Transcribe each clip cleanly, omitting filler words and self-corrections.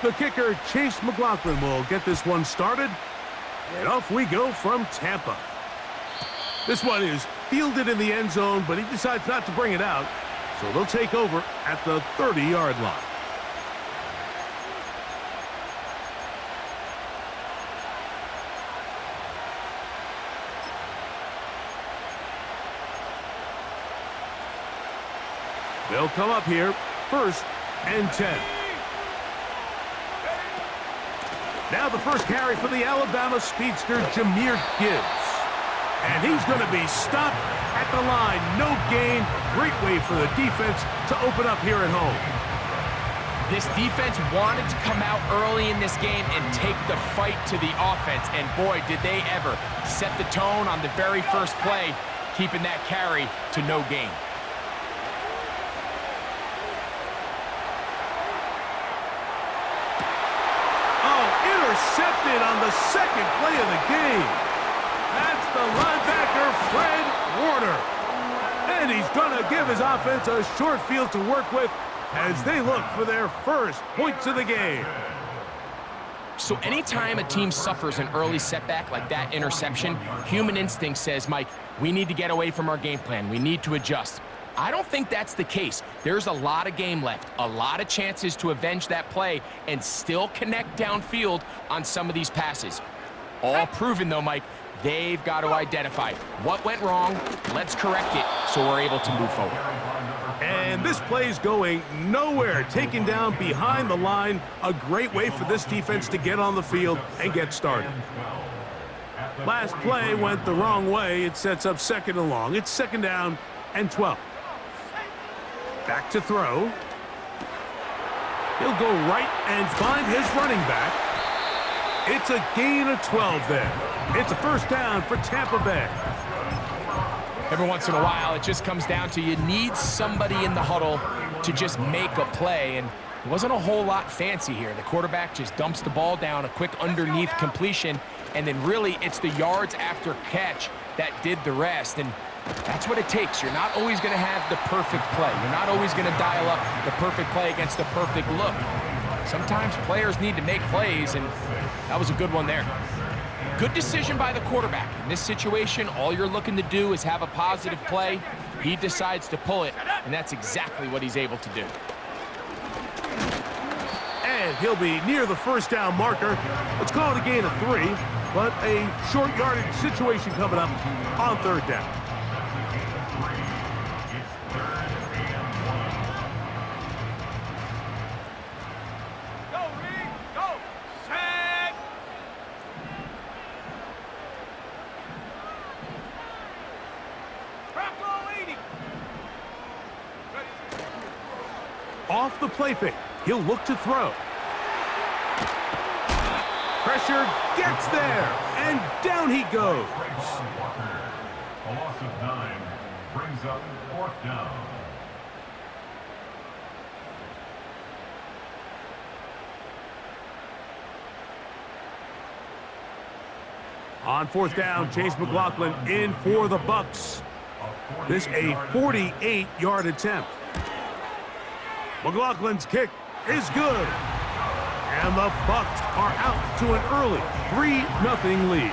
The kicker, Chase McLaughlin, will get this one started. And off we go from Tampa. This one is fielded in the end zone, but he decides not to bring it out. So they'll take over at the 30-yard line. They'll come up here, 1st and 10. Now the first carry for the Alabama speedster, Jahmyr Gibbs. And he's going to be stopped at the line. No gain. Great way for the defense to open up here at home. This defense wanted to come out early in this game and take the fight to the offense. And boy, did they ever set the tone on the very first play, keeping that carry to no gain. Intercepted on the second play of the game. That's the linebacker, Fred Warner. And he's going to give his offense a short field to work with as they look for their first points of the game. So anytime a team suffers an early setback like that interception, human instinct says, Mike, we need to get away from our game plan. We need to adjust. I don't think that's the case. There's a lot of game left, a lot of chances to avenge that play and still connect downfield on some of these passes. All proven, though, Mike, they've got to identify what went wrong, let's correct it so we're able to move forward. And this play's going nowhere, taken down behind the line. A great way for this defense to get on the field and get started. Last play went the wrong way. It sets up 2nd and long. It's 2nd down and 12. Back to throw. He'll go right and find his running back. It's a gain of 12 there. It's a 1st down for Tampa Bay. Every once in a while, it just comes down to you need somebody in the huddle to just make a play, and it wasn't a whole lot fancy here. The quarterback just dumps the ball down, a quick underneath completion, and then really it's the yards after catch that did the rest, and that's what it takes. You're not always going to have the perfect play. You're not always going to dial up the perfect play against the perfect look. Sometimes players need to make plays, and that was a good one there. Good decision by the quarterback. In this situation, all you're looking to do is have a positive play. He decides to pull it, and that's exactly what he's able to do. And he'll be near the 1st down marker. Let's call it a gain of 3, but a short yardage situation coming up on 3rd down. Off the play fake, he'll look to throw. Pressure gets there, and down he goes. A loss of 9 brings up 4th down. On 4th down, Chase McLaughlin in for the Bucks. This a 48-yard attempt. McLaughlin's kick is good. And the Bucks are out to an early 3-0 lead.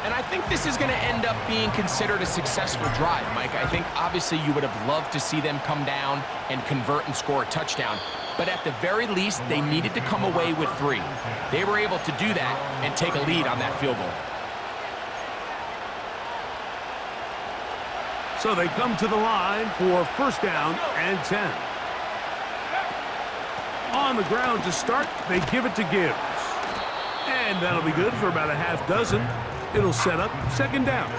And I think this is going to end up being considered a successful drive, Mike. I think obviously you would have loved to see them come down and convert and score a touchdown. But at the very least, they needed to come away with 3. They were able to do that and take a lead on that field goal. So they come to the line for 1st down and 10. On the ground to start, they give it to Gibbs. And that'll be good for about a half dozen. It'll set up 2nd down.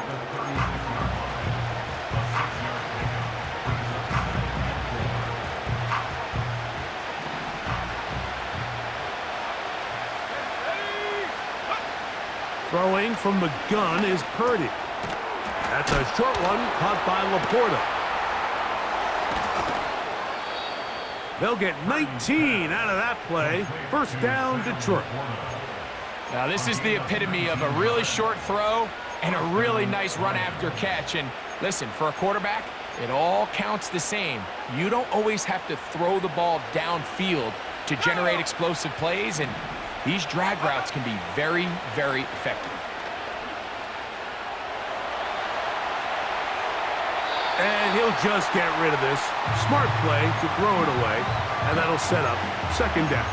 Throwing from the gun is Purdy. That's a short one caught by Laporta. They'll get 19 out of that play. 1st down, Detroit. Now, this is the epitome of a really short throw and a really nice run after catch. And listen, for a quarterback, It all counts the same. You don't always have to throw the ball downfield to generate explosive plays, and these drag routes can be very, very effective. And he'll just get rid of this. Smart play to throw it away, and that'll set up second down.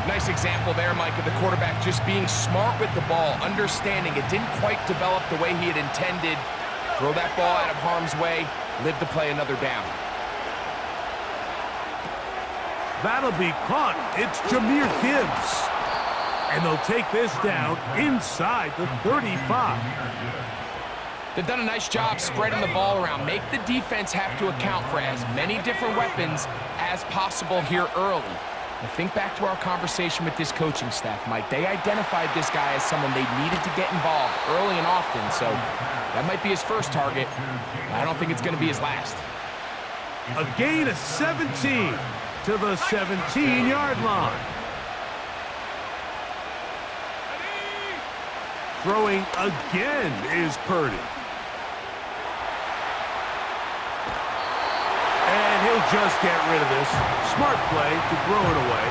Nice example there, Mike, of the quarterback just being smart with the ball, understanding it didn't quite develop the way he had intended. Throw that ball out of harm's way, live to play another down. That'll be caught. It's Jahmyr Gibbs. And they'll take this down inside the 35. They've done a nice job spreading the ball around. Make the defense have to account for as many different weapons as possible here early. Now think back to our conversation with this coaching staff, Mike. They identified this guy as someone they needed to get involved early and often, so that might be his first target. I don't think it's going to be his last. A gain of 17 to the 17-yard line. Throwing again is Purdy. And he'll just get rid of this. Smart play to throw it away,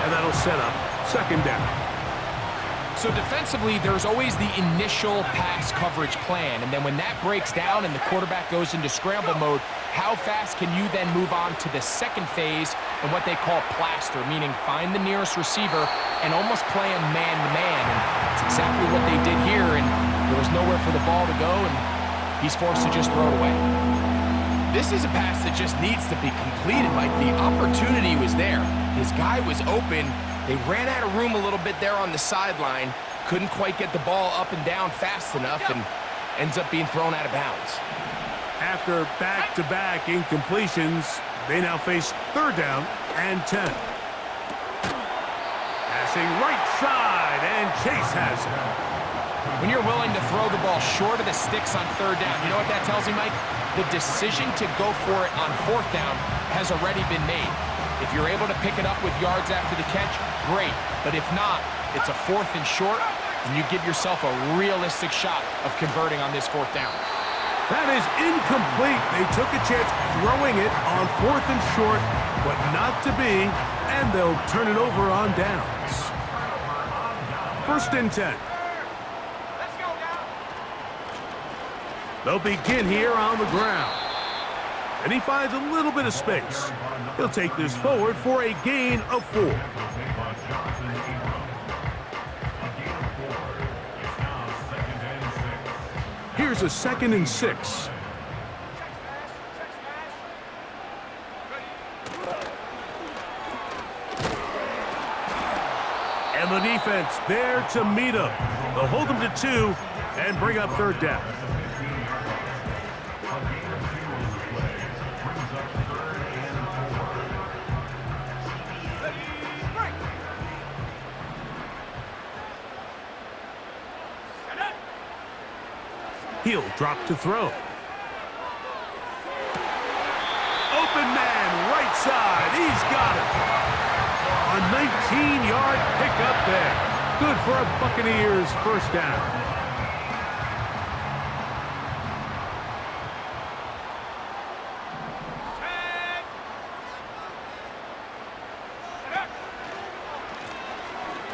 and that'll set up second down. So defensively, there's always the initial pass coverage plan, and then when that breaks down and the quarterback goes into scramble mode, how fast can you then move on to the second phase and what they call plaster, meaning find the nearest receiver and almost play him man-to-man. And it's exactly what they did here, and there was nowhere for the ball to go, and he's forced to just throw it away. This is a pass that just needs to be completed, Mike. The opportunity was there. His guy was open. They ran out of room a little bit there on the sideline. Couldn't quite get the ball up and down fast enough, and ends up being thrown out of bounds. After back-to-back incompletions, they now face third down and 10. Passing right side, and Chase has it. When you're willing to throw the ball short of the sticks on third down, you know what that tells me, Mike? The decision to go for it on fourth down has already been made. If you're able to pick it up with yards after the catch, great. But if not, it's a fourth and short, and you give yourself a realistic shot of converting on this fourth down. That is incomplete. They took a chance throwing it on fourth and short, but not to be, and they'll turn it over on downs. First and 10. They'll begin here on the ground. And he finds a little bit of space. He'll take this forward for a gain of 4. Here's a 2nd and 6. And the defense there to meet him. They'll hold them to 2 and bring up third down. He'll drop to throw. Open man, right side. He's got it. A 19-yard pickup there. Good for a Buccaneers first down.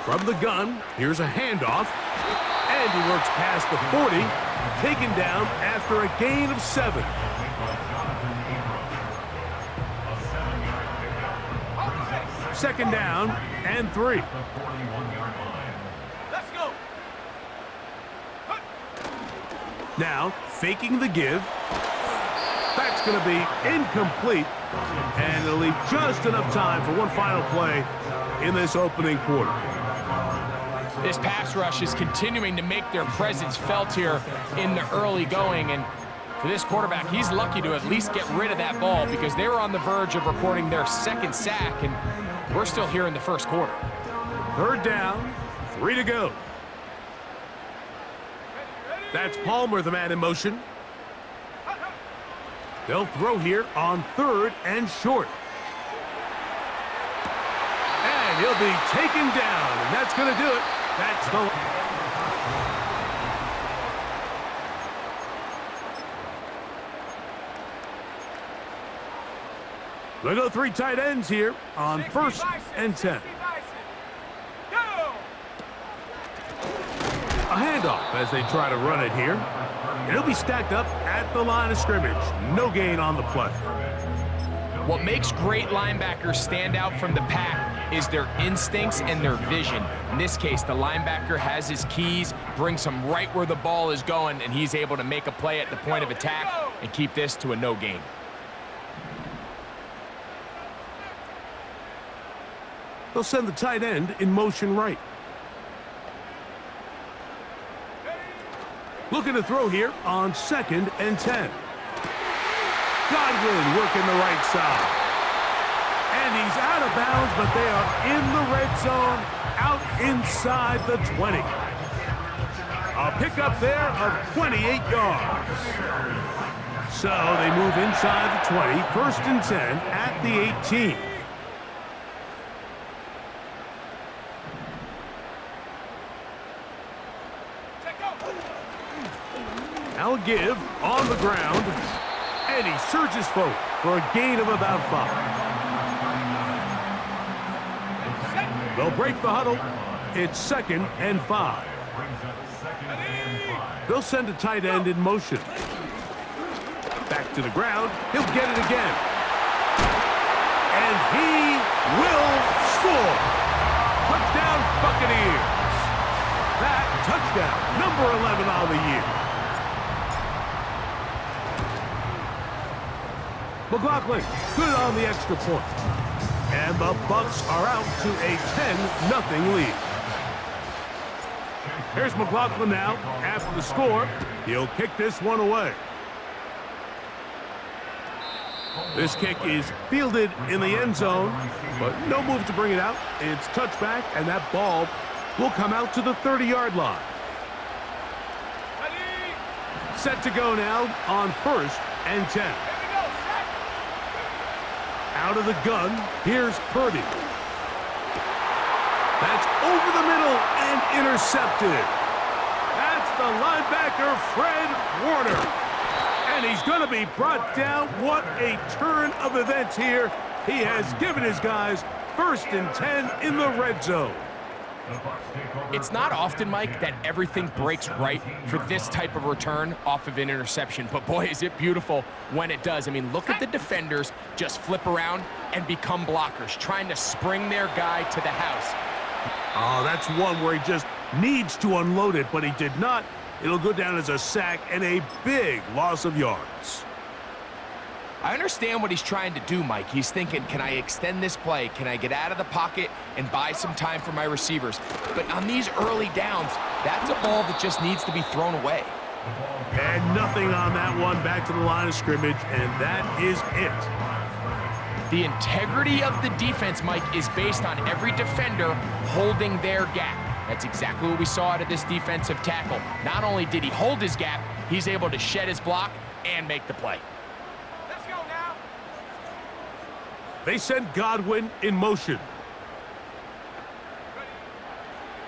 From the gun, here's a handoff. And he works past the 40, taken down after a gain of 7. Second down and 3. Let's go. Now, faking the give. That's going to be incomplete. And it'll leave just enough time for one final play in this opening quarter. This pass rush is continuing to make their presence felt here in the early going. And for this quarterback, he's lucky to at least get rid of that ball because they were on the verge of recording their second sack, and we're still here in the first quarter. Third down, 3 to go. That's Palmer, the man in motion. They'll throw here on third and short. And he'll be taken down, and that's going to do it. That's the... They go 3 tight ends here on 1st and 10. A handoff as they try to run it here. And he'll be stacked up at the line of scrimmage. No gain on the play. What makes great linebackers stand out from the pack is their instincts and their vision. In this case, the linebacker has his keys, brings him right where the ball is going, and he's able to make a play at the point of attack and keep this to a no gain. They'll send the tight end in motion right. Looking to throw here on 2nd and 10. Godwin working the right side. And he's out of bounds, but they are in the red zone, out inside the 20. A pickup there of 28 yards. So they move inside the 20, 1st and 10 at the 18. Now a give on the ground, and he surges forward for a gain of about 5. They'll break the huddle. It's 2nd and 5. They'll send a tight end in motion. Back to the ground. He'll get it again. And he will score. Touchdown, Buccaneers. That touchdown, number 11 on the year. McLaughlin, good on the extra point. And the Bucs are out to a 10-0 lead. Here's McLaughlin now. After the score, he'll kick this one away. This kick is fielded in the end zone, but no move to bring it out. It's touchback, and that ball will come out to the 30-yard line. Set to go now on 1st and 10. Out of the gun, here's Purdy. That's over the middle and intercepted. That's the linebacker, Fred Warner. And he's going to be brought down. What a turn of events here. He has given his guys 1st and 10 in the red zone. It's not often, Mike, that everything breaks right for this type of return off of an interception, but boy, is it beautiful when it does. I mean, look at the defenders just flip around and become blockers, trying to spring their guy to the house. Oh, that's one where he just needs to unload it, but he did not. It'll go down as a sack and a big loss of yards. I understand what he's trying to do, Mike. He's thinking, can I extend this play? Can I get out of the pocket and buy some time for my receivers? But on these early downs, that's a ball that just needs to be thrown away. And nothing on that one. Back to the line of scrimmage, and that is it. The integrity of the defense, Mike, is based on every defender holding their gap. That's exactly what we saw out of this defensive tackle. Not only did he hold his gap, he's able to shed his block and make the play. They send Godwin in motion.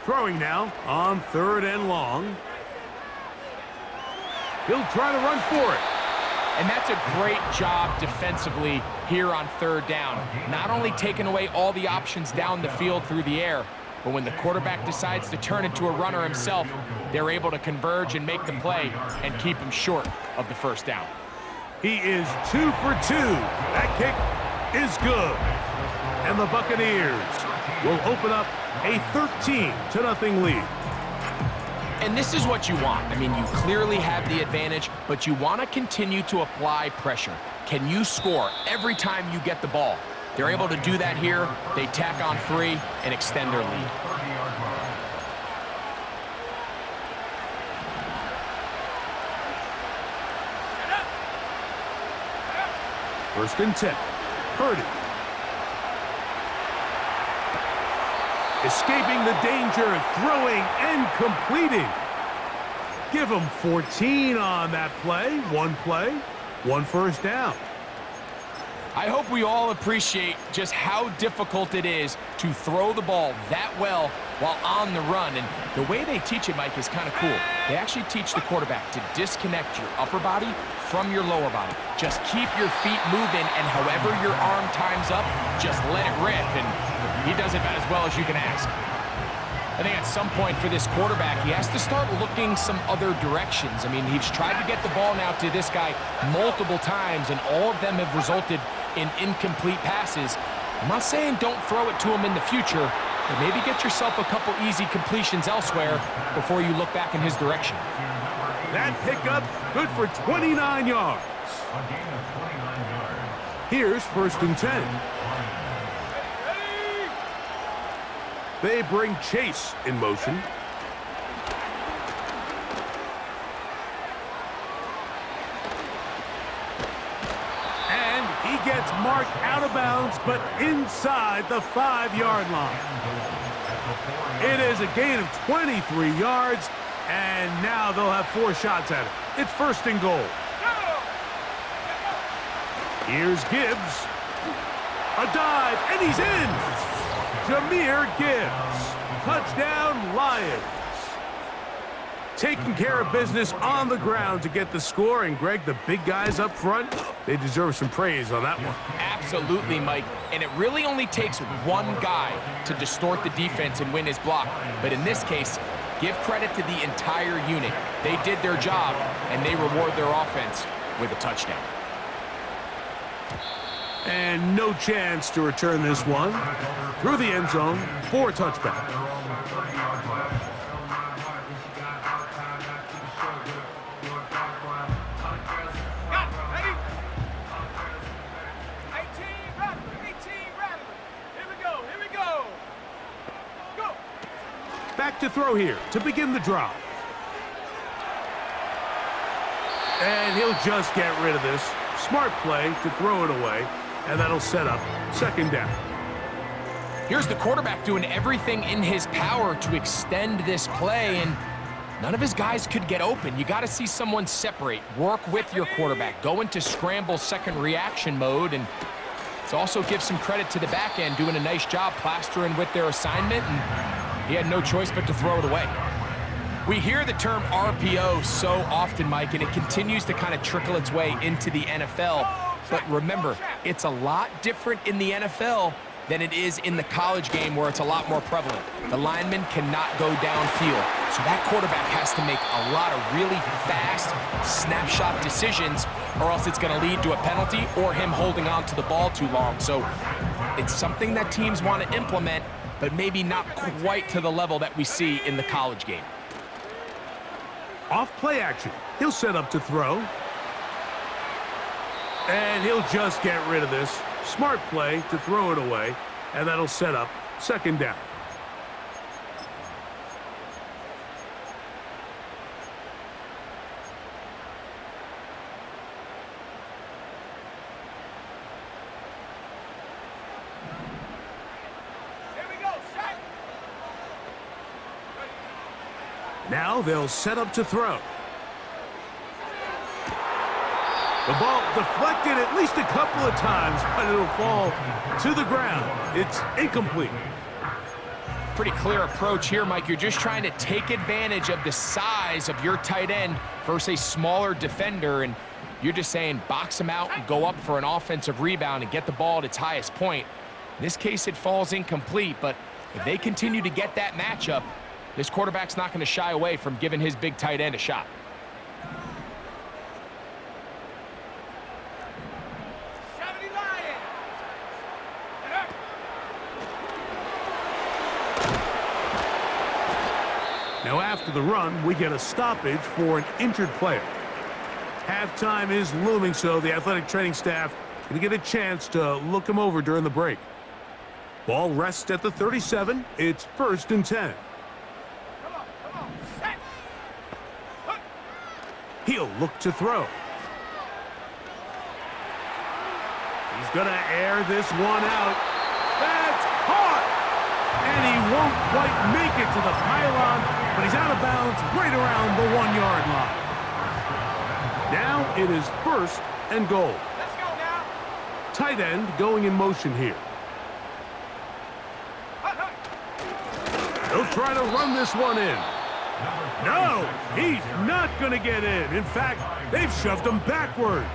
Throwing now on 3rd and long. He'll try to run for it. And that's a great job defensively here on 3rd down. Not only taking away all the options down the field through the air, but when the quarterback decides to turn into a runner himself, they're able to converge and make the play and keep him short of the 1st down. He is 2 for 2. That kick is good. And the Buccaneers will open up a 13-0 lead. And this is what you want. I mean, you clearly have the advantage, but you want to continue to apply pressure. Can you score every time you get the ball? They're able to do that here. They tack on 3 and extend their lead. First and 10. Purdy. Escaping the danger, throwing and completing. Give him 14 on that play. One 1st down. I hope we all appreciate just how difficult it is to throw the ball that well while on the run. And the way they teach it, Mike, is kind of cool. They actually teach the quarterback to disconnect your upper body from your lower body. Just keep your feet moving, and however your arm times up, just let it rip. And he does it about as well as you can ask. I think at some point for this quarterback, he has to start looking some other directions. I mean, he's tried to get the ball now to this guy multiple times, and all of them have resulted in incomplete passes. I'm not saying don't throw it to him in the future, but maybe get yourself a couple easy completions elsewhere before you look back in his direction. That pickup, good for 29 yards. A gain of 29 yards. Here's 1st and 10. They bring Chase in motion. And he gets marked out of bounds, but inside the 5-yard line. It is a gain of 23 yards, and now they'll have 4 shots at it. It's 1st and goal. Here's Gibbs. A dive, and he's in! Jahmyr Gibbs. Touchdown, Lions. Taking care of business on the ground to get the score, and Greg, the big guys up front, they deserve some praise on that one. Absolutely, Mike. And it really only takes one guy to distort the defense and win his block. But in this case, give credit to the entire unit. They did their job, and they reward their offense with a touchdown. And no chance to return this one. Through the end zone for a touchback. Back to throw here to begin the drive. And he'll just get rid of this. Smart play to throw it away. And that'll set up 2nd down. Here's the quarterback doing everything in his power to extend this play, and none of his guys could get open. You got to see someone separate, work with your quarterback, go into scramble second reaction mode, and it also gives some credit to the back end doing a nice job plastering with their assignment, and he had no choice but to throw it away. We hear the term RPO so often, Mike, and it continues to kind of trickle its way into the NFL. But remember, it's a lot different in the NFL than it is in the college game where it's a lot more prevalent. The lineman cannot go downfield, so that quarterback has to make a lot of really fast snapshot decisions, or else it's going to lead to a penalty or him holding on to the ball too long. So it's something that teams want to implement, but maybe not quite to the level that we see in the college game. Off play action. He'll set up to throw. And he'll just get rid of this. Smart play to throw it away. And that'll set up 2nd down. Here we go, set. Now they'll set up to throw. The ball deflected at least a couple of times, but it'll fall to the ground. It's incomplete. Pretty clear approach here, Mike. You're just trying to take advantage of the size of your tight end versus a smaller defender, and you're just saying box him out and go up for an offensive rebound and get the ball at its highest point. In this case, it falls incomplete, but if they continue to get that matchup, this quarterback's not going to shy away from giving his big tight end a shot. Now after the run, we get a stoppage for an injured player. Halftime is looming, so the athletic training staff going to get a chance to look him over during the break. Ball rests at the 37. It's 1st and 10. Come on, set. He'll look to throw. He's going to air this one out. That's caught! And he won't quite make it to the pylon, but he's out of bounds right around the 1-yard line. Now it is 1st and goal. Let's go now. tight end going in motion here. He'll try to run this one in. No, he's not going to get in. In fact, they've shoved him backwards.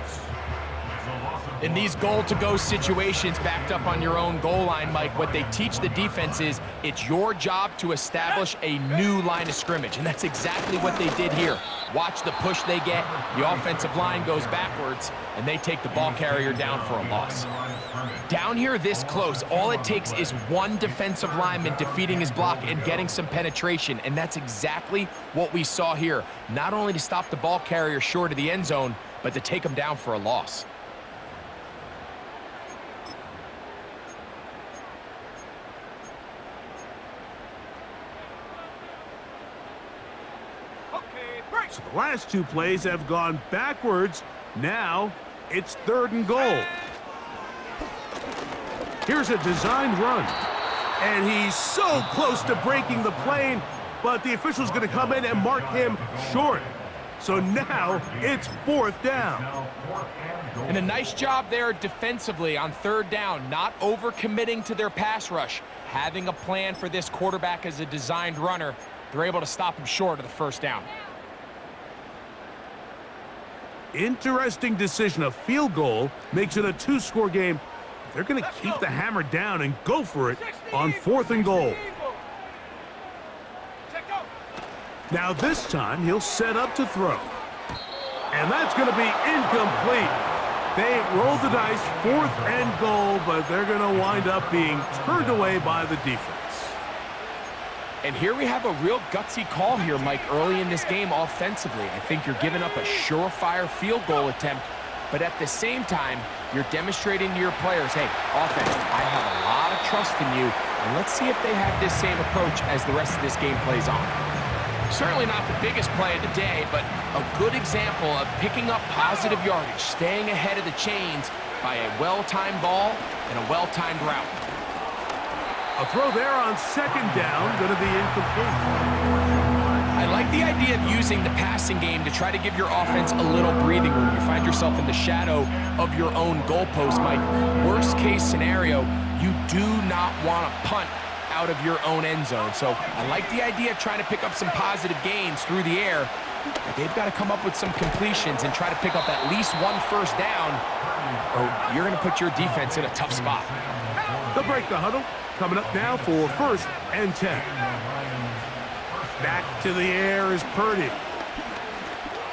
In these goal-to-go situations backed up on your own goal line, Mike, what they teach the defense is it's your job to establish a new line of scrimmage, and that's exactly what they did here. Watch the push they get. The offensive line goes backwards, and they take the ball carrier down for a loss. Down here this close, all it takes is one defensive lineman defeating his block and getting some penetration, and that's exactly what we saw here. Not only to stop the ball carrier short of the end zone, but to take him down for a loss. So the last two plays have gone backwards. Now it's 3rd and goal. Here's a designed run. And he's so close to breaking the plane, but the official's going to come in and mark him short. So now it's 4th down. And a nice job there defensively on 3rd down, not overcommitting to their pass rush. Having a plan for this quarterback as a designed runner, they're able to stop him short of the 1st down. Interesting decision. A field goal makes it a 2-score game. They're going to keep the hammer down and go for it on 4th and goal. Now this time he'll set up to throw. And that's going to be incomplete. They rolled the dice, 4th and goal, but they're going to wind up being turned away by the defense. And here we have a real gutsy call here, Mike, early in this game offensively. I think you're giving up a surefire field goal attempt, but at the same time, you're demonstrating to your players, hey, offense, I have a lot of trust in you, and let's see if they have this same approach as the rest of this game plays on. Certainly not the biggest play of the day, but a good example of picking up positive yardage, staying ahead of the chains by a well-timed ball and a well-timed route. A throw there on 2nd down, going to be incomplete. I like the idea of using the passing game to try to give your offense a little breathing room. You find yourself in the shadow of your own goalpost, Mike. Worst case scenario, you do not want to punt out of your own end zone. So I like the idea of trying to pick up some positive gains through the air, but they've got to come up with some completions and try to pick up at least one 1st down, or you're going to put your defense in a tough spot. They'll break the huddle. Coming up now for 1st and 10. Back to the air is Purdy.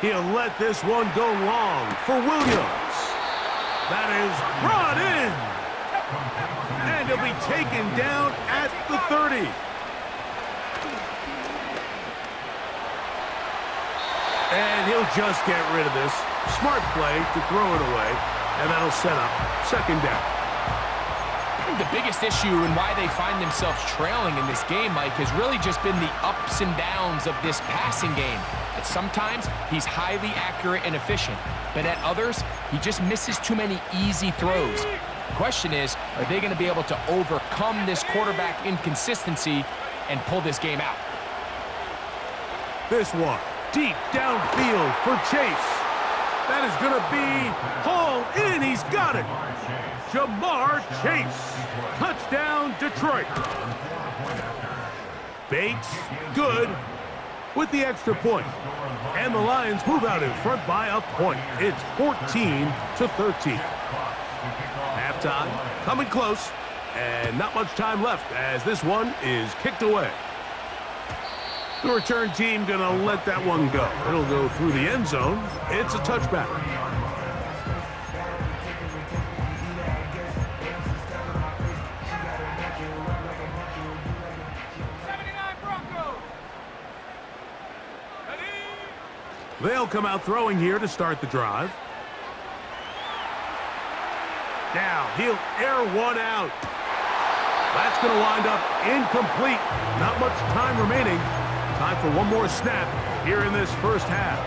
He'll let this one go long for Williams. That is brought in. And he'll be taken down at the 30. And he'll just get rid of this. Smart play to throw it away. And that'll set up 2nd down. The biggest issue and why they find themselves trailing in this game, Mike, has really just been the ups and downs of this passing game. At sometimes, he's highly accurate and efficient, but at others, he just misses too many easy throws. The question is, are they going to be able to overcome this quarterback inconsistency and pull this game out? This one, deep downfield for Chase. That is going to be hauled in. He's got it. Jamar Chase. Touchdown, Detroit. Bates, good, with the extra point. And the Lions move out in front by a point. It's 14-13. Halftime, coming close, and not much time left as this one is kicked away. The return team gonna let that one go. It'll go through the end zone. It's a touchback. They'll come out throwing here to start the drive. Now he'll air one out. That's going to wind up incomplete. Not much time remaining. Time for one more snap here in this 1st half.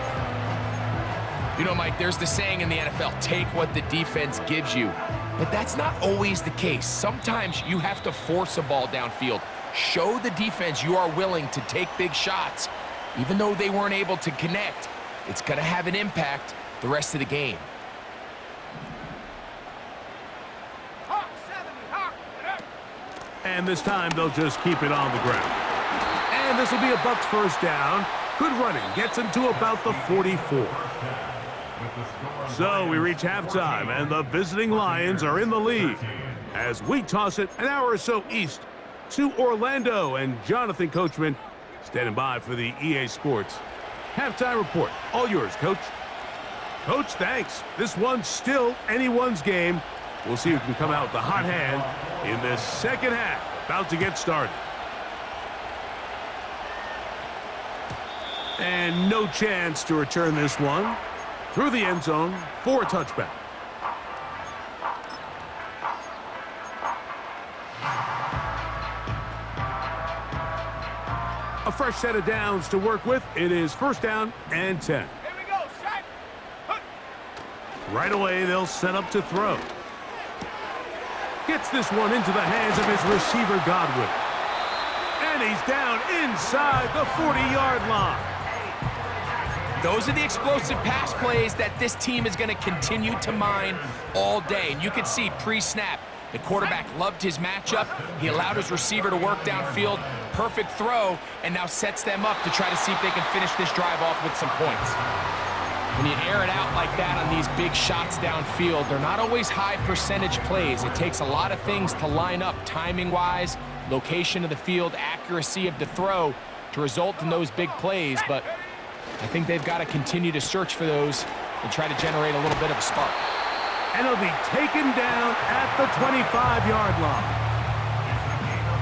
You know, Mike, there's the saying in the NFL, take what the defense gives you. But that's not always the case. Sometimes you have to force a ball downfield. Show the defense you are willing to take big shots. Even though they weren't able to connect, it's going to have an impact the rest of the game. And this time, they'll just keep it on the ground. And this will be a Bucs first down. Good running. Gets him to about the 44. So we reach halftime, and the visiting Lions are in the lead as we toss it an hour or so east to Orlando. And Jonathan Coachman standing by for the EA Sports halftime report. All yours, Coach. Coach, thanks. This one's still anyone's game. We'll see who can come out with the hot hand in this second half. About to get started. And no chance to return this one through the end zone for a touchback. A fresh set of downs to work with. It is first down and 10. Here we go, set. Right away, they'll set up to throw. Gets this one into the hands of his receiver, Godwin. And he's down inside the 40-yard line. Those are the explosive pass plays that this team is going to continue to mine all day. And you can see pre-snap, the quarterback loved his matchup. He allowed his receiver to work downfield. Perfect throw, and now sets them up to try to see if they can finish this drive off with some points. When you air it out like that on these big shots downfield, they're not always high percentage plays. It takes a lot of things to line up timing-wise, location of the field, accuracy of the throw to result in those big plays. But I think they've got to continue to search for those and try to generate a little bit of a spark. And it'll be taken down at the 25-yard line.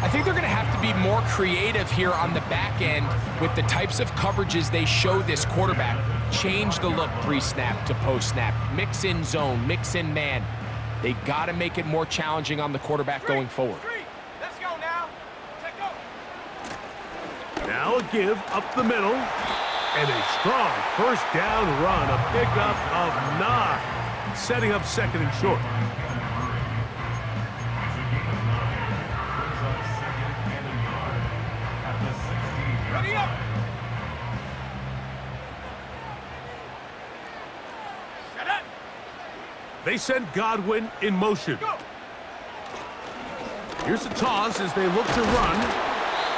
I think they're going to have to be more creative here on the back end with the types of coverages they show this quarterback. Change the look pre-snap to post-snap. Mix in zone, mix in man. They got to make it more challenging on the quarterback going forward. Let's go now. Take go. Now a give up the middle. And a strong first down run. A pickup of 9. Setting up second and short. Ready up. Shut up. They send Godwin in motion. Go. Here's a toss as they look to run.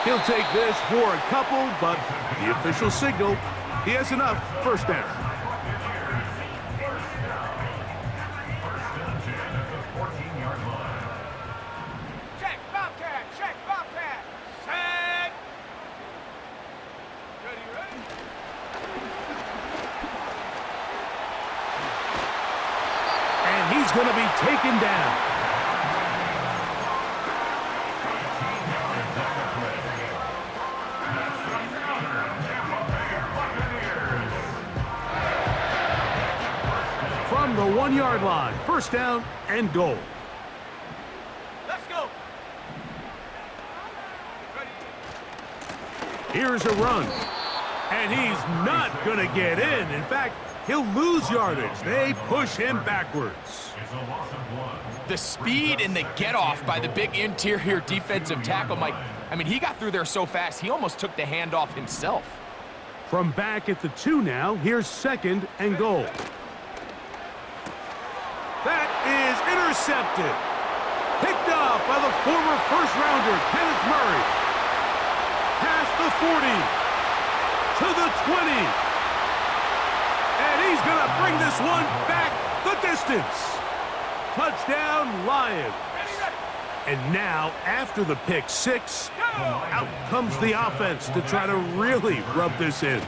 He'll take this for a couple, but the official signal, he has enough. First down. Check, Bobcat. Check, Bobcat. Set. Ready. And he's going to be taken down. From the 1-yard line, first down and goal. Let's go. Ready. Here's a run. And he's not going to get in. In fact, he'll lose yardage. They push him backwards. The speed and the get-off by the big interior defensive tackle, Mike. I mean, he got through there so fast, he almost took the handoff himself. From back at the 2 now, here's second and goal. That is intercepted. Picked off by the former first-rounder, Kenneth Murray. Past the 40. To the 20. And he's going to bring this one back the distance. Touchdown, Lions. And now, after the pick 6, out comes the offense to try to really rub this in.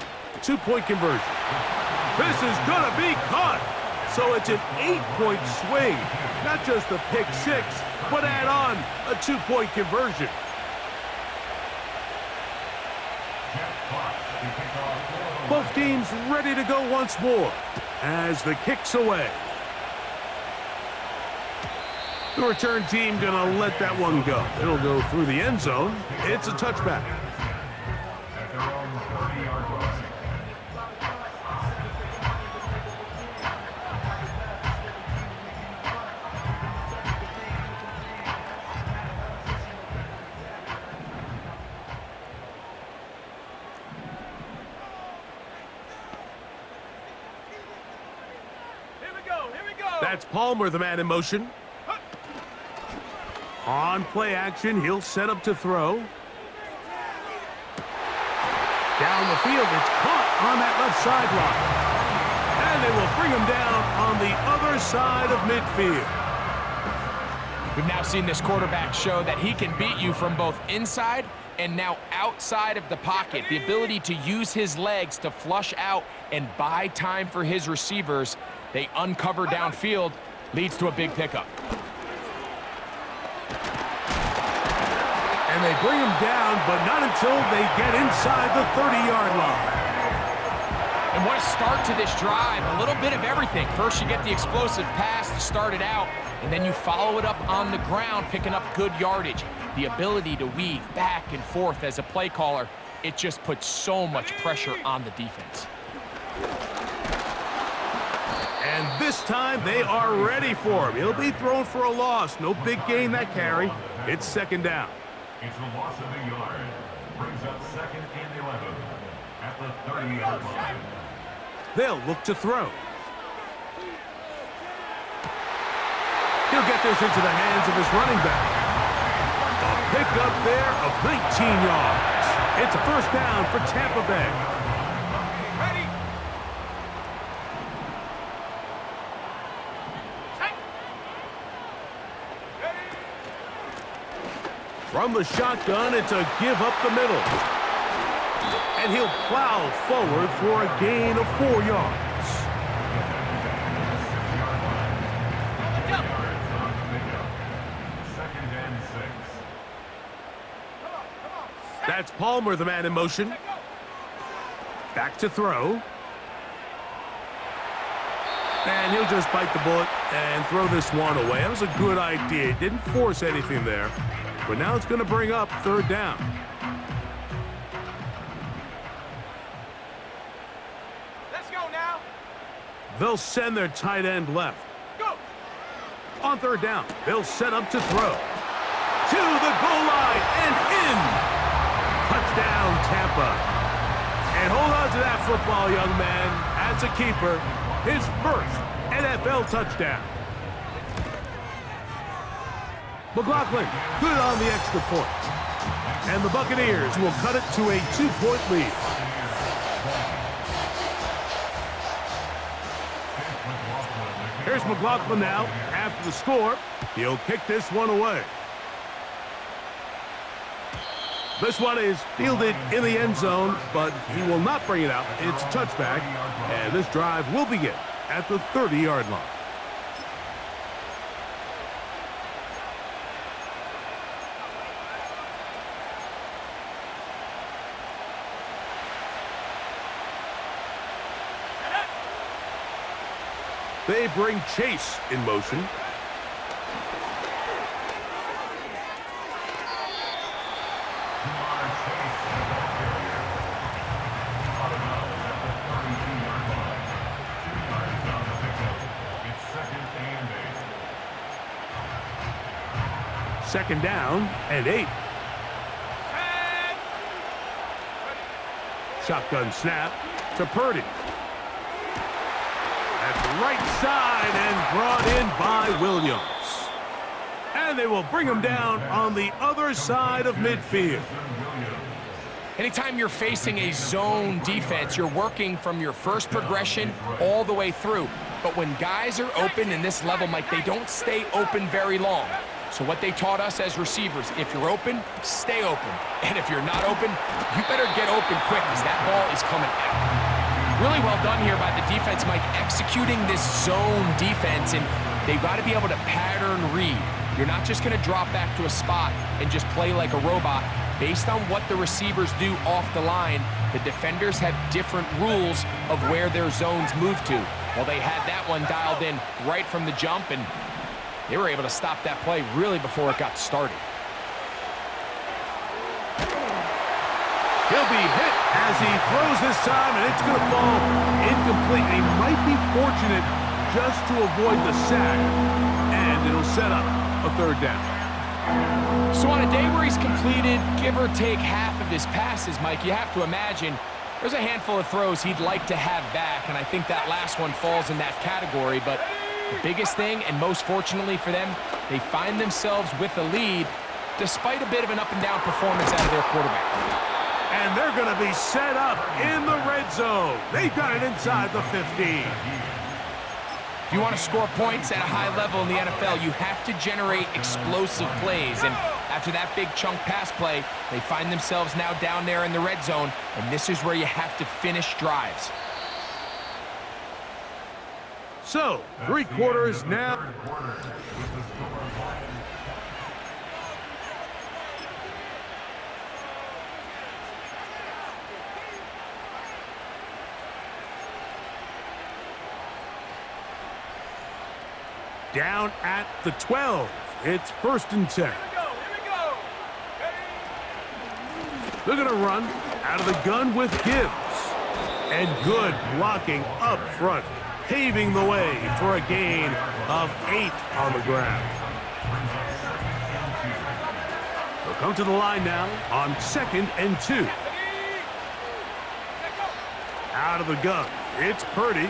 2-point conversion. This is going to be caught. So it's an 8-point swing. Not just the pick 6, but add on a 2-point conversion. Both teams ready to go once more as the kick's away. The return team gonna let that one go. It'll go through the end zone. It's a touchback. Here we go. That's Palmer, the man in motion. On play action, he'll set up to throw. Down the field, it's caught on that left sideline. And they will bring him down on the other side of midfield. We've now seen this quarterback show that he can beat you from both inside and now outside of the pocket. The ability to use his legs to flush out and buy time for his receivers. They uncover downfield, leads to a big pickup. And they bring him down, but not until they get inside the 30-yard line. And what a start to this drive. A little bit of everything. First, you get the explosive pass to start it out, and then you follow it up on the ground, picking up good yardage. The ability to weave back and forth as a play caller, it just puts so much pressure on the defense. And this time, they are ready for him. He'll be thrown for a loss. No big gain that carry. It's second down. It's a loss of a yard. Brings up 2nd and 11 at the 30-yard line. They'll look to throw. He'll get this into the hands of his running back. A pickup there of 19 yards. It's a first down for Tampa Bay. Ready. Set. Ready. From the shotgun, it's a give up the middle. And he'll plow forward for a gain of 4 yards. Jump. 2nd and 6. Come on. Set. That's Palmer, the man in motion. Let go. Back to throw. And he'll just bite the bullet and throw this one away. That was a good idea. He didn't force anything there. But now it's going to bring up third down. Let's go now. They'll send their tight end left. Go. On third down, they'll set up to throw. To the goal line and in. Touchdown, Tampa. And hold on to that football, young man. As a keeper, his first NFL touchdown. McLaughlin, good on the extra point. And the Buccaneers will cut it to a 2-point lead. Here's McLaughlin now. After the score, he'll kick this one away. This one is fielded in the end zone, but he will not bring it out. It's touchback, and this drive will begin at the 30-yard line. They bring Chase in motion. Second down and 8. Shotgun snap to Purdy. That's right side and brought in by Williams. And they will bring him down on the other side of midfield. Anytime you're facing a zone defense, you're working from your first progression all the way through. But when guys are open in this level, Mike, they don't stay open very long. So what they taught us as receivers, if you're open, stay open. And if you're not open, you better get open quick because that ball is coming out. Really well done here by the defense, Mike, executing this zone defense, and they've got to be able to pattern read. You're not just going to drop back to a spot and just play like a robot. Based on what the receivers do off the line, the defenders have different rules of where their zones move to. Well, they had that one dialed in right from the jump, and they were able to stop that play really before it got started. He'll be hit as he throws this time, and it's going to fall incomplete. He might be fortunate just to avoid the sack, and it'll set up a third down. So on a day where he's completed, give or take half of his passes, Mike, you have to imagine there's a handful of throws he'd like to have back, and I think that last one falls in that category, but The biggest thing, and most fortunately for them, they find themselves with a lead despite a bit of an up-and-down performance out of their quarterback. And they're going to be set up in the red zone. They've got it inside the 15. If you want to score points at a high level in the NFL, you have to generate explosive plays. And after that big chunk pass play, they find themselves now down there in the red zone, and this is where you have to finish drives. So, 3 quarters now. Down at the 12. It's 1st and 10. Here we go. They're going to run out of the gun with Gibbs. And good blocking up front, paving the way for a gain of 8 on the ground. They'll come to the line now on 2nd and 2. Out of the gun, it's Purdy.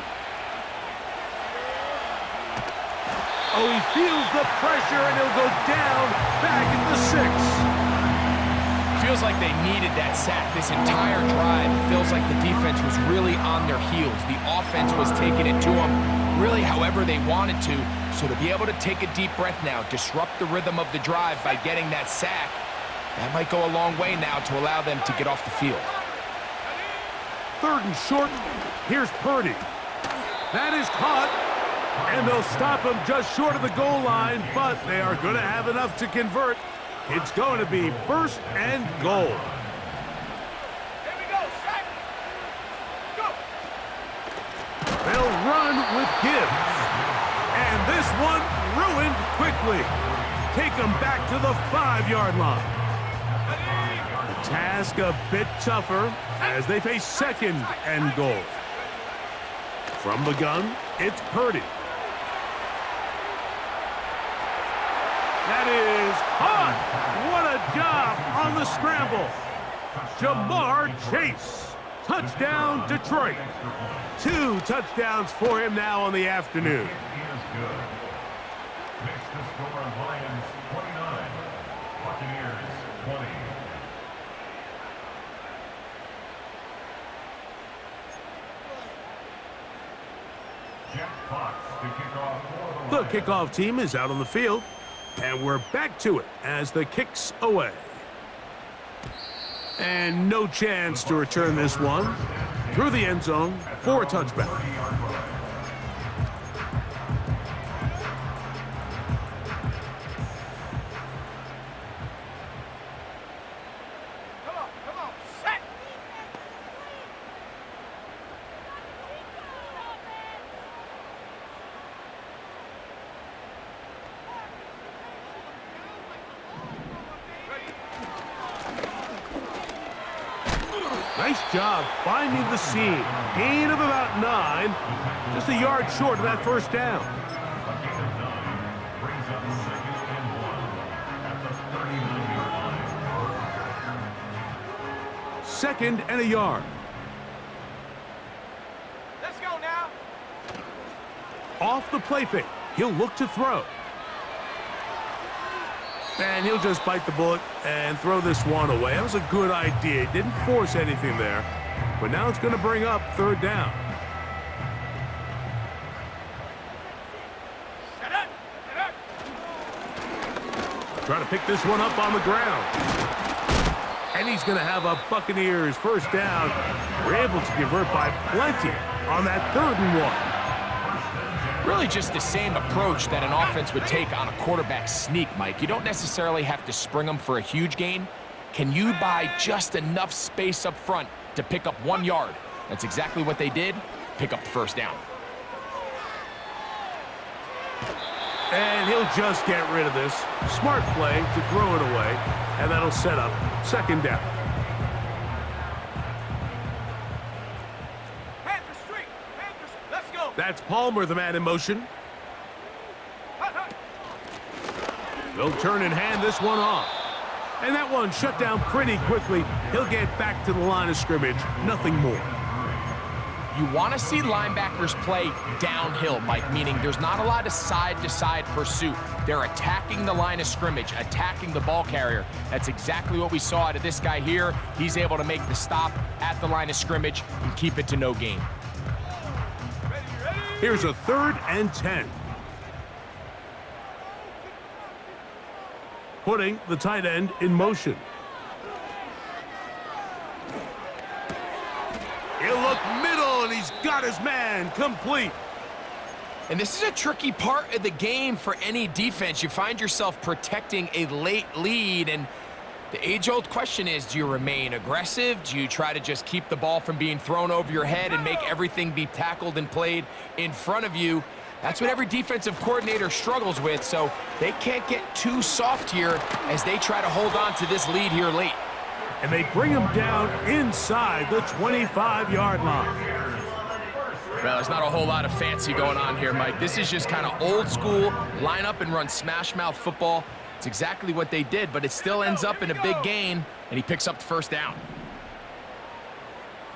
Oh, he feels the pressure, and he'll go down back at the 6. Feels like they needed that sack this entire drive. It feels like the defense was really on their heels. The offense was taking it to them really however they wanted to. So to be able to take a deep breath now, disrupt the rhythm of the drive by getting that sack, that might go a long way now to allow them to get off the field. 3rd and short. Here's Purdy. That is caught. And they'll stop him just short of the goal line, but they are going to have enough to convert. It's going to be 1st and goal. Here we go, sack. Go. They'll run with Gibbs. And this one ruined quickly. Take them back to the 5-yard line. The task a bit tougher as they face 2nd and goal. From the gun, it's Purdy. That is caught. What a job on the scramble. Jamar Chase. Touchdown, Detroit. 2 touchdowns for him now on the afternoon. He is good. Makes the score Lions 29, Buccaneers 20. Jack Fox to kick off for The kickoff team is out on the field. And we're back to it as the kick's away. And no chance to return this one through the end zone for a touchback. Come on, set. Nice job finding the seam. Gain of about 9. Just a yard short of that 1st down. brings up 2nd and 1 at the 39-yard line. 2nd and a yard. Let's go now. Off the play fake. He'll look to throw. And he'll just bite the bullet and throw this one away. That was a good idea. He didn't force anything there. But now it's going to bring up 3rd down. Set up. Trying to pick this one up on the ground. And he's going to have a Buccaneers 1st down. We're able to convert by plenty on that 3rd and 1. Really just the same approach that an offense would take on a quarterback sneak, Mike. You don't necessarily have to spring them for a huge gain. Can you buy just enough space up front to pick up 1 yard? That's exactly what they did. Pick up the 1st down. And he'll just get rid of this. Smart play to throw it away. And that'll set up 2nd down. Let's go. That's Palmer, the man in motion. They'll turn and hand this one off. And that one shut down pretty quickly. He'll get back to the line of scrimmage. Nothing more. You want to see linebackers play downhill, Mike, meaning there's not a lot of side-to-side pursuit. They're attacking the line of scrimmage, attacking the ball carrier. That's exactly what we saw out of this guy here. He's able to make the stop at the line of scrimmage and keep it to no gain. Here's a 3rd and 10. Putting the tight end in motion. He'll look middle, and he's got his man complete. And this is a tricky part of the game for any defense. You find yourself protecting a late lead, and the age-old question is, do you remain aggressive? Do you try to just keep the ball from being thrown over your head and make everything be tackled and played in front of you? That's what every defensive coordinator struggles with, so they can't get too soft here as they try to hold on to this lead here late. And they bring him down inside the 25-yard line. Well, there's not a whole lot of fancy going on here, Mike. This is just kind of old school, line up and run smash mouth football. It's exactly what they did, but it still ends up in a big gain, and he picks up the first down.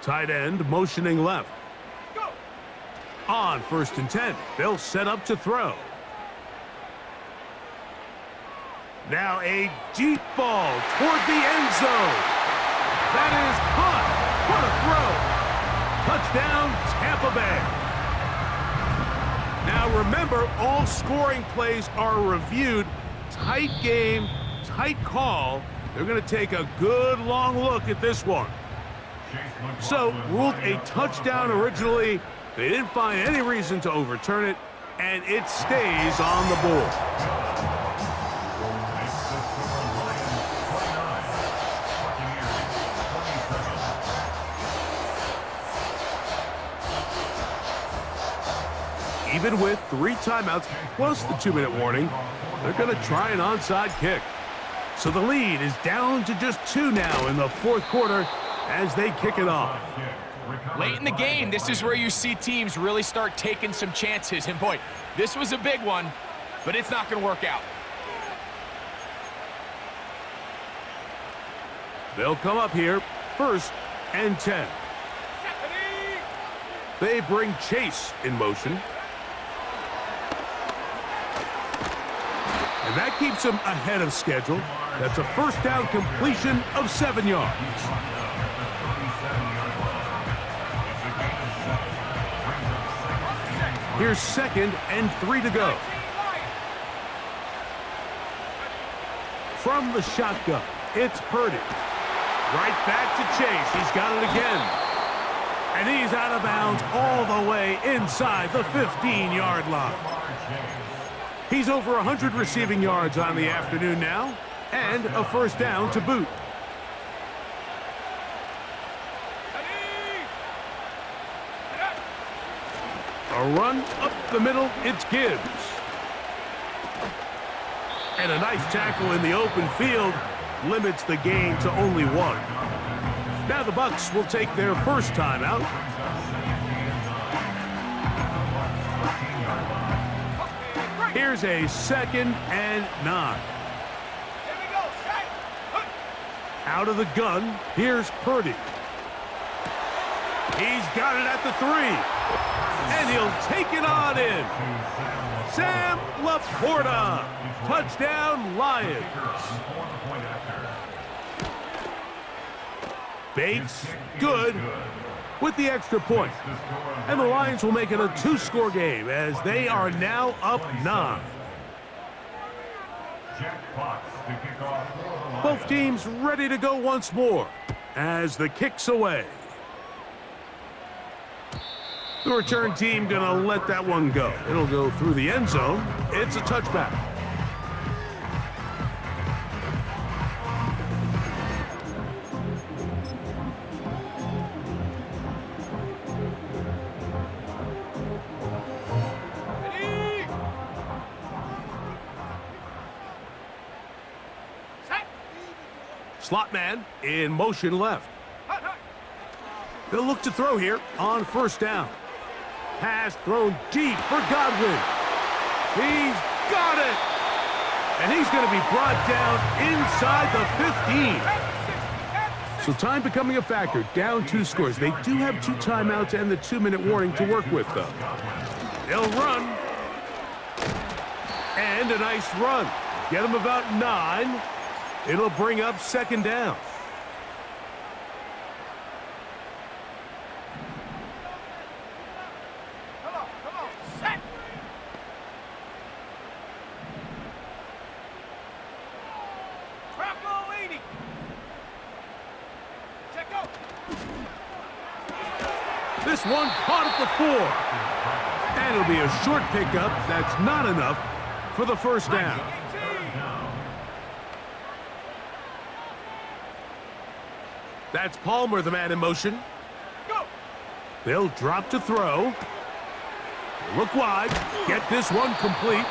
Tight end motioning left. On 1st and 10, they'll set up to throw. Now a deep ball toward the end zone. That is caught. What a throw. Touchdown, Tampa Bay. Now remember, all scoring plays are reviewed. Tight game, tight call. They're going to take a good long look at this one. So, ruled a touchdown originally. They didn't find any reason to overturn it, and it stays on the board. Even with 3 timeouts plus the 2-minute warning, they're going to try an onside kick. So the lead is down to just 2 now in the 4th quarter as they kick it off. Late in the game, this is where you see teams really start taking some chances. And boy, this was a big one, but it's not going to work out. They'll come up here, 1st and 10. They bring Chase in motion. And that keeps him ahead of schedule. That's a 1st down completion of 7 yards. Here's 2nd and 3 to go. From the shotgun, it's Purdy. Right back to Chase. He's got it again. And he's out of bounds all the way inside the 15-yard line. He's over 100 receiving yards on the afternoon now, and a 1st down to boot. A run up the middle, it's Gibbs. And a nice tackle in the open field limits the gain to only 1. Now the Bucs will take their first timeout. Here's a 2nd and 9. Out of the gun, here's Purdy. He's got it at the 3. And he'll take it on in. Sam Laporta. Touchdown, Lions. Bates, good, with the extra point. And the Lions will make it a 2-score game as they are now up 9. Both teams ready to go once more as the kick's away. The return team gonna let that one go. It'll go through the end zone. It's a touchback. Slot man in motion left. They'll look to throw here on 1st down. Pass thrown deep for Godwin. He's got it. And he's going to be brought down inside the 15. So time becoming a factor, down 2 scores. They do have 2 timeouts and the 2-minute warning to work with, though. They'll run. And a nice run. Get them about 9. It'll bring up 2nd down. Come on, set. Bronco 80. Check out. This one caught at the 4. And it'll be a short pickup. That's not enough for the 1st down. That's Palmer, the man in motion. Go. They'll drop to throw. Look wide. Get this one complete.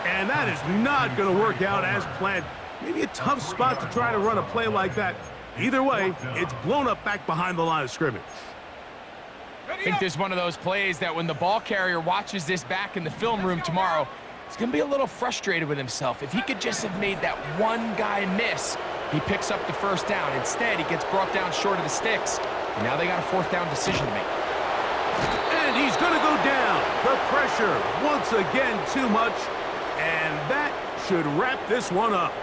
And that is not going to work out as planned. Maybe a tough spot to try to run a play like that. Either way, it's blown up back behind the line of scrimmage. I think this is one of those plays that when the ball carrier watches this back in the film room tomorrow, he's going to be a little frustrated with himself. If he could just have made that one guy miss, he picks up the 1st down. Instead, he gets brought down short of the sticks, and now they got a 4th down decision to make. And he's going to go down. The pressure, once again, too much. And that should wrap this one up.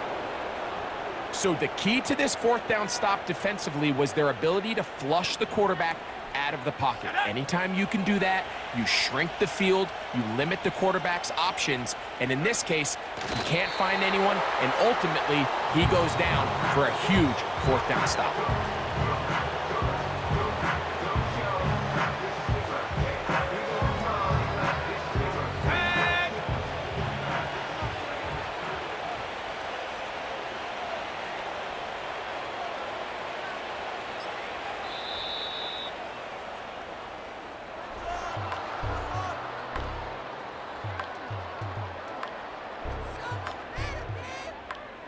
So the key to this 4th down stop defensively was their ability to flush the quarterback out of the pocket. Anytime you can do that, you shrink the field, you limit the quarterback's options, and in this case, he can't find anyone, and ultimately, he goes down for a huge 4th down stop.